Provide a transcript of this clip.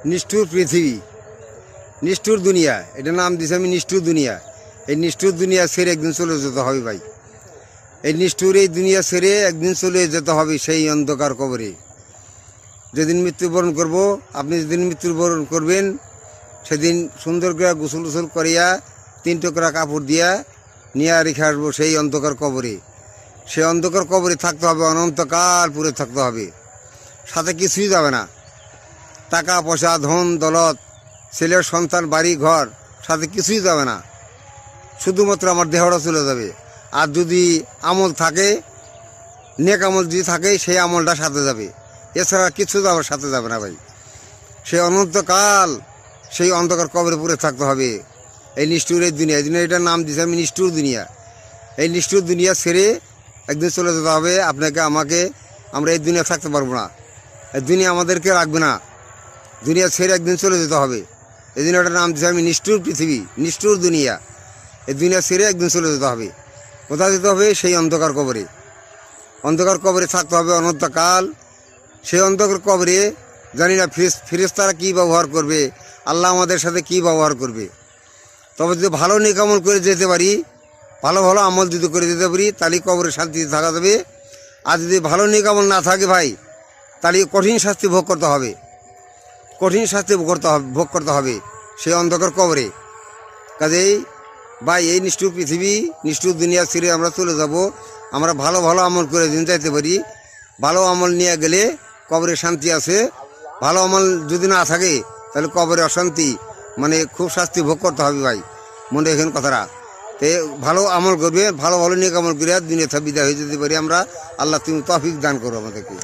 নিষ্ঠুর পৃথিবী, নিষ্ঠুর দুনিয়া, এটা নাম দিয়েছি আমি নিষ্ঠুর দুনিয়া। এই নিষ্ঠুর দুনিয়া ছেড়ে একদিন চলে যেতে হবে ভাই। এই নিষ্ঠুর এই দুনিয়া ছেড়ে একদিন চলে যেতে হবে সেই অন্ধকার কবরে। যেদিন মৃত্যুবরণ করব, আপনি যেদিন মৃত্যুবরণ করবেন সেদিন সুন্দর করে গোসল গোসল করিয়া 3 টুকরা কাপড় দিয়া নিয়ে রেখে আসবো সেই অন্ধকার কবরে। সেই অন্ধকার কবরে থাকতে হবে, অনন্তকাল পুরে থাকতে হবে। সাথে কিছুই যাবে না, টাকা পয়সা ধন দৌলত ছেলের সন্তান বাড়ি ঘর সাথে কিছুই যাবে না, শুধুমাত্র আমার দেহটা চলে যাবে। আর যদি আমল থাকে, নেক আমল যদি থাকে সেই আমলটা সাথে যাবে, এছাড়া কিছু যাওয়ার সাথে যাবে না ভাই। সেই অনন্তকাল সেই অন্ধকার কবরে পুরে থাকতে হবে। এই নিষ্ঠুর এই দুনিয়া, এটার নাম দিয়েছি আমি নিষ্ঠুর দুনিয়া। এই নিষ্ঠুর দুনিয়া ছেড়ে একদিন চলে যেতে হবে আপনাকে আমাকে। আমরা এই দুনিয়া থাকতে পারবো না, এই দুনিয়া আমাদেরকে রাখবে না, দুনিয়া ছেড়ে একদিন চলে যেতে হবে। এই দুনিয়াটার নাম দিয়েছি আমি নিষ্ঠুর পৃথিবী, নিষ্ঠুর দুনিয়া। এই দুনিয়া ছেড়ে একদিন চলে যেতে হবে। কোথায় যেতে হবে? সেই অন্ধকার কবরে। অন্ধকার কবরে থাকতে হবে অনন্তকাল। সেই অন্ধকার কবরে জানি না ফেরেশতারা কী ব্যবহার করবে, আল্লাহ আমাদের সাথে কী ব্যবহার করবে। তবে যদি ভালো নেক আমল করে যেতে পারি, ভালো ভালো আমল যদি করে যেতে পারি, তাহলে কবরে শান্তিতে থাকা যাবে। আর যদি ভালো নেক আমল না থাকে ভাই, তাহলে কঠিন শাস্তি ভোগ করতে হবে, কঠিন শাস্তি ভোগ করতে হবে সেই অন্ধকার কবরে। কাজেই ভাই, এই নিষ্ঠুর পৃথিবী, নিষ্ঠুর দুনিয়া ছেড়ে আমরা চলে যাব। আমরা ভালো ভালো আমল করে দিন যাইতে পারি। ভালো আমল নিয়ে গেলে কবরে শান্তি আছে। ভালো আমল যদি না থাকে তাহলে কবরে অশান্তি, মানে খুব শাস্তি ভোগ করতে হবে ভাই। মনে রাখেন কথাটা। তে ভালো আমল করবে, ভালো ভালো নেক আমল করে দুনিয়া বিদায় হয়ে যেতে পারি আমরা। আল্লাহ তুমি তৌফিক দান করো আমাদেরকে।